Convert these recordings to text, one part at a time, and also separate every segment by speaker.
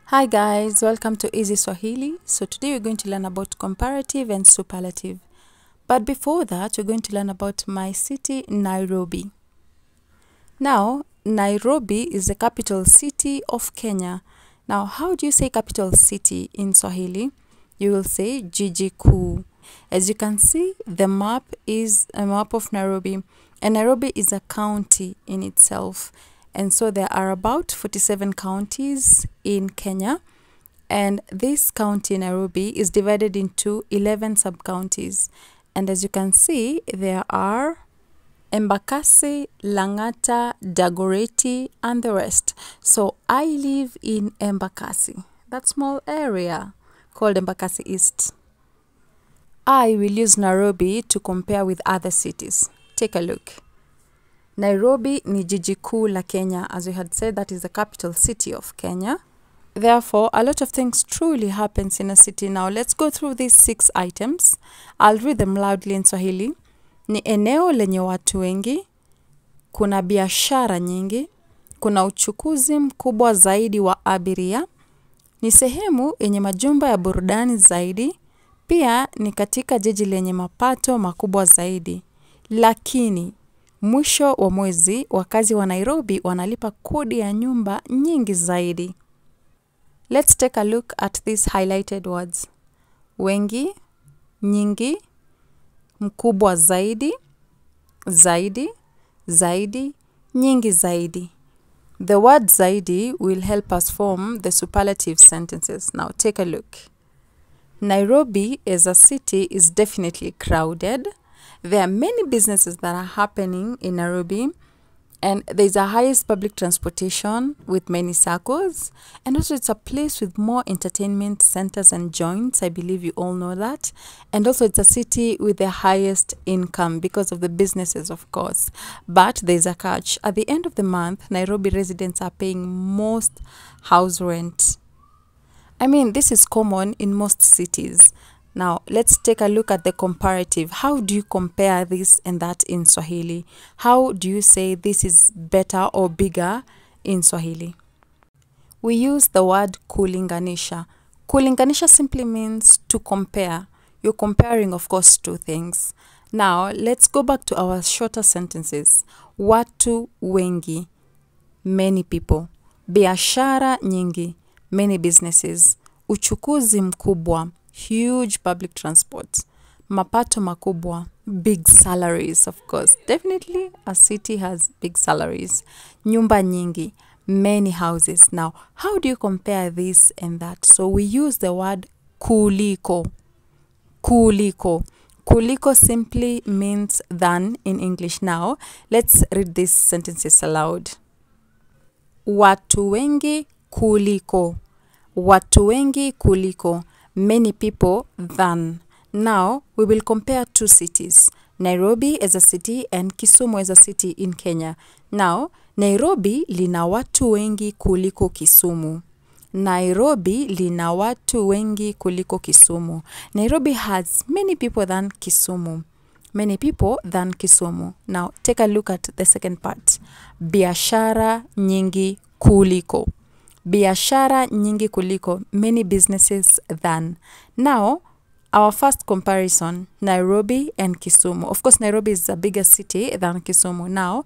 Speaker 1: Hi guys, welcome to Easy Swahili. So today we're going to learn about comparative and superlative. But before that, we're going to learn about my city, Nairobi. Now, Nairobi is the capital city of Kenya. Now, how do you say capital city in Swahili? You will say jiji kuu. As you can see, the map is a map of Nairobi, and Nairobi is a county in itself. And so there are about 47 counties in Kenya, and this county, Nairobi, is divided into 11 sub-counties. And as you can see, there are Embakasi, Langata, Dagoretti, and the rest. So I live in Embakasi, that small area called Embakasi East. I will use Nairobi to compare with other cities. Take a look. Nairobi ni jiji kuu la Kenya. As we had said, that is the capital city of Kenya. Therefore, a lot of things truly happens in a city. Now, let's go through these 6 items. I'll read them loudly in Swahili. Ni eneo lenye watu wengi, kuna biashara nyingi, kuna uchukuzi mkubwa zaidi wa abiria, ni sehemu yenye majumba ya burudani zaidi, pia ni katika jiji lenye mapato makubwa zaidi. Lakini mwisho wa mwezi, wakazi wa Nairobi wanalipa kodi ya nyumba nyingi zaidi. Let's take a look at these highlighted words. Wengi, nyingi, mkubwa zaidi, zaidi, zaidi, nyingi zaidi. The word zaidi will help us form the superlative sentences. Now take a look. Nairobi as a city is definitely crowded. There are many businesses that are happening in Nairobi, and there's a highest public transportation with many circles, and also it's a place with more entertainment centers and joints. I believe you all know that. And also it's a city with the highest income because of the businesses, of course. But there's a catch. At the end of the month, Nairobi residents are paying most house rent. I mean, this is common in most cities. Now, let's take a look at the comparative. How do you compare this and that in Swahili? How do you say this is better or bigger in Swahili? We use the word kulinganisha. Kulinganisha simply means to compare. You're comparing, of course, 2 things. Now, let's go back to our shorter sentences. Watu wengi, many people. Biashara nyingi, many businesses. Uchukuzi mkubwa, huge public transport. Mapato makubwa, big salaries, of course. Definitely a city has big salaries. Nyumba nyingi, many houses. Now, how do you compare this and that? So we use the word kuliko. Kuliko. Kuliko simply means than in English. Now, let's read these sentences aloud. Watu wengi kuliko. Watu wengi kuliko. Many people than. Now, we will compare 2 cities. Nairobi as a city and Kisumu as a city in Kenya. Now, Nairobi lina watu wengi kuliko Kisumu. Nairobi lina watu wengi kuliko Kisumu. Nairobi has many people than Kisumu. Many people than Kisumu. Now, take a look at the second part. Biashara nyingi kuliko. Biashara nyingi kuliko, many businesses than. Now, our first comparison, Nairobi and Kisumu. Of course, Nairobi is a bigger city than Kisumu. Now,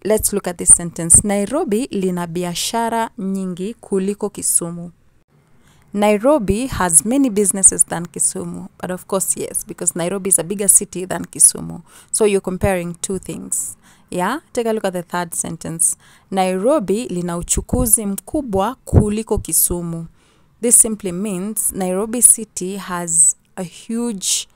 Speaker 1: let's look at this sentence. Nairobi lina biashara nyingi kuliko Kisumu. Nairobi has many businesses than Kisumu. But of course, yes, because Nairobi is a bigger city than Kisumu. So you're comparing 2 things. Yeah, take a look at the third sentence. Nairobi lina uchukuzi mkubwa kuliko Kisumu. This simply means Nairobi city has a huge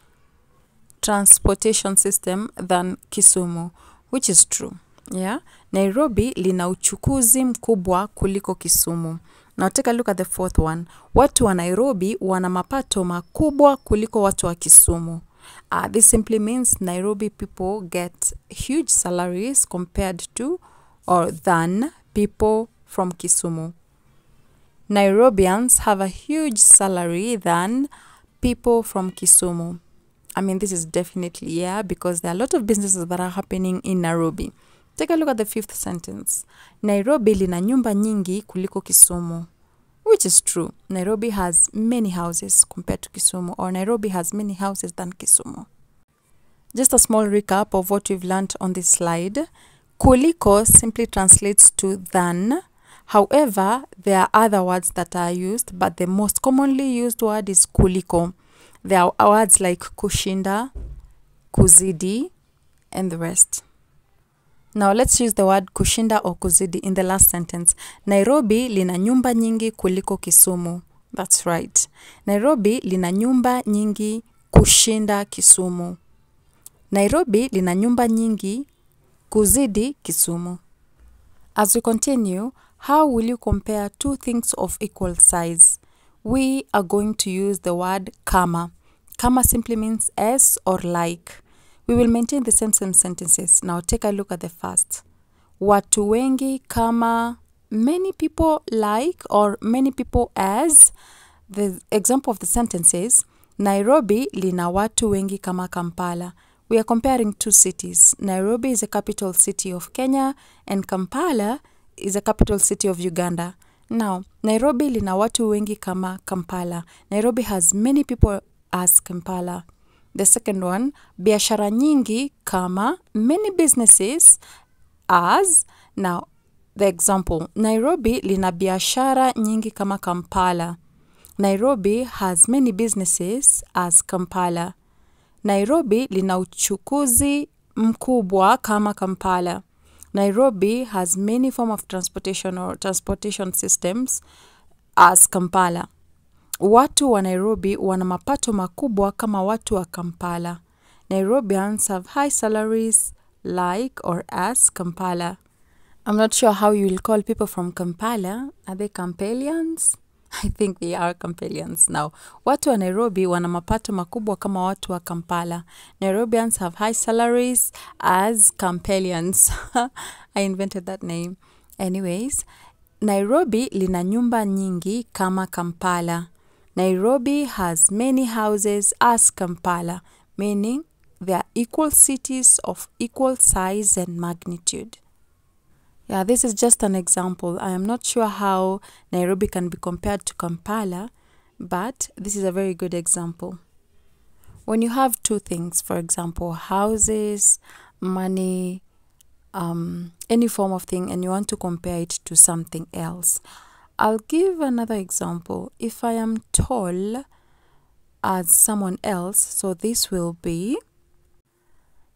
Speaker 1: transportation system than Kisumu, which is true. Yeah, Nairobi lina uchukuzi mkubwa kuliko Kisumu. Now take a look at the fourth one. Watu wa Nairobi wana mapato makubwa kuliko watu wa Kisumu. This simply means Nairobi people get huge salaries compared to or than people from Kisumu. Nairobians have a huge salary than people from Kisumu. I mean, this is definitely, yeah, because there are a lot of businesses that are happening in Nairobi. Take a look at the 5th sentence. Nairobi lina nyumba nyingi kuliko Kisumu. which is true. Nairobi has many houses compared to Kisumu, or Nairobi has many houses than Kisumu. Just a small recap of what we've learned on this slide. Kuliko simply translates to than. However, there are other words that are used, but the most commonly used word is kuliko. There are words like kushinda, kuzidi, and the rest. Now let's use the word kushinda or kuzidi in the last sentence. Nairobi lina nyumba nyingi kuliko Kisumu. That's right. Nairobi lina nyumba nyingi kushinda Kisumu. Nairobi lina nyumba nyingi kuzidi Kisumu. As we continue, how will you compare two things of equal size? We are going to use the word kama. Kama simply means as or like. We will maintain the same sentences. Now take a look at the first. Watu wengi kama, many people like or many people as. The example of the sentence is, Nairobi lina watu wengi kama Kampala. We are comparing two cities. Nairobi is a capital city of Kenya and Kampala is a capital city of Uganda. Now, Nairobi lina watu wengi kama Kampala. Nairobi has many people as Kampala. The second one, biashara nyingi kama, many businesses as. Now, the example, Nairobi lina biashara nyingi kama Kampala. Nairobi has many businesses as Kampala. Nairobi lina uchukuzi mkubwa kama Kampala. Nairobi has many form of transportation or transportation systems as Kampala. Watu wa Nairobi wana mapato makubwa kama watu wa Kampala. Nairobians have high salaries like or as Kampala. I'm not sure how you will call people from Kampala. Are they Kampalians? I think they are Kampalians. Now, watu wa Nairobi wana mapato makubwa kama watu wa Kampala. Nairobians have high salaries as Kampalians. I invented that name. Anyways, Nairobi lina nyumba nyingi kama Kampala. Nairobi has many houses as Kampala, meaning they are equal cities of equal size and magnitude. Yeah, this is just an example. I am not sure how Nairobi can be compared to Kampala, but this is a very good example. When you have two things, for example, houses, money, any form of thing, and you want to compare it to something else. I'll give another example. If I am tall as someone else, so this will be,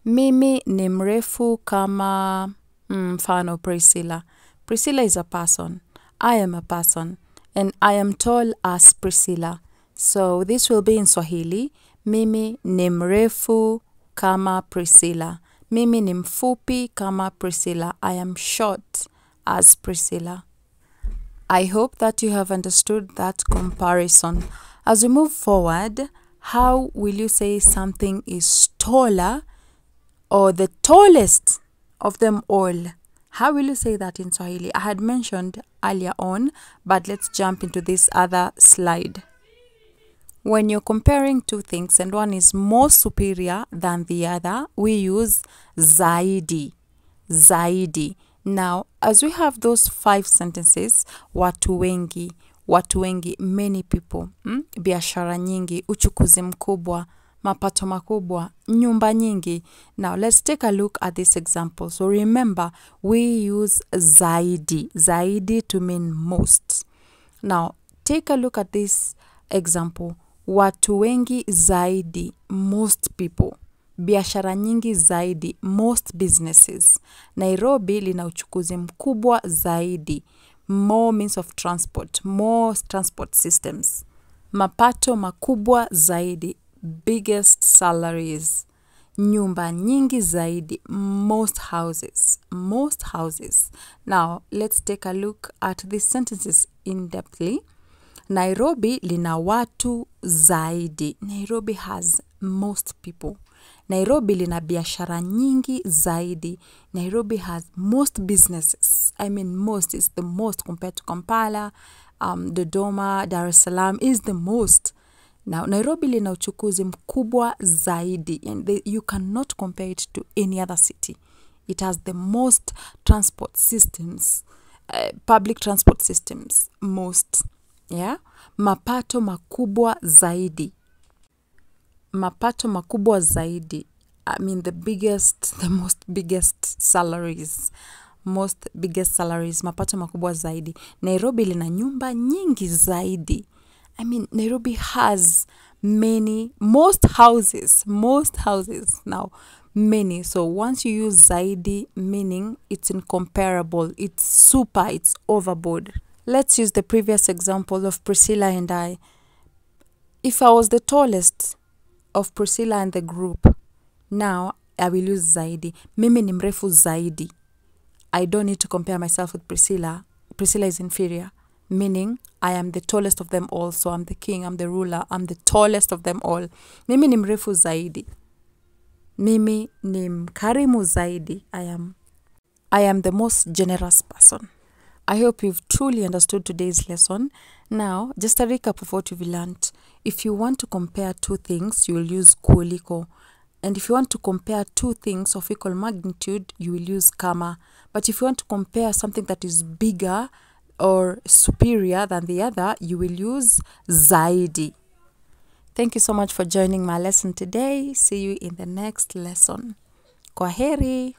Speaker 1: mimi ni mrefu kama mfano Priscilla. Priscilla is a person. I am a person. And I am tall as Priscilla. So this will be in Swahili. Mimi ni mrefu kama Priscilla. Mimi ni mfupi kama Priscilla. I am short as Priscilla. I hope that you have understood that comparison. As we move forward, how will you say something is taller or the tallest of them all? How will you say that in Swahili? I had mentioned earlier on, but let's jump into this other slide. When you're comparing two things and one is more superior than the other, we use zaidi. Zaidi. Now, as we have those 5 sentences, watu wengi, many people, biashara nyingi, uchukuzi mkubwa, mapato makubwa, nyumba nyingi. Now, let's take a look at this example. So remember, we use zaidi. Zaidi to mean most. Now, take a look at this example. Watu wengi zaidi, most people. Biashara nyingi zaidi, most businesses. Nairobi lina uchukuzi mkubwa zaidi. More means of transport, more transport systems. Mapato makubwa zaidi, biggest salaries. Nyumba nyingi zaidi, most houses, most houses. Now, let's take a look at these sentences in-depthly. Nairobi lina watu zaidi. Nairobi has most people. Nairobi lina biashara nyingi zaidi. Nairobi has most businesses. I mean, most is the most compared to Kampala, Dodoma, Dar es Salaam is the most. Now, Nairobi lina uchukuzi mkubwa zaidi, and you cannot compare it to any other city. It has the most transport systems, public transport systems, most. Yeah? Mapato makubwa zaidi. Mapato makubwa zaidi. I mean the most biggest salaries. Mapato makubwa zaidi. Nairobi lina nyumba nyingi zaidi. I mean, Nairobi has most houses now, many. So once you use zaidi, meaning it's incomparable, it's super, it's overboard. Let's use the previous example of Priscilla and I. If I was the tallest of Priscilla and the group, now I will use zaidi. Mimi ni mrefu zaidi. I don't need to compare myself with Priscilla. Priscilla is inferior, meaning I am the tallest of them all. So I'm the king, I'm the ruler, I'm the tallest of them all. Mimi ni mrefu zaidi. Mimi ni mkarimu zaidi. I am the most generous person. I hope you've truly understood today's lesson. Now, just a recap of what you've learned. If you want to compare two things, you will use kuliko. And if you want to compare two things of equal magnitude, you will use kama. But if you want to compare something that is bigger or superior than the other, you will use zaidi. Thank you so much for joining my lesson today. See you in the next lesson. Kwaheri.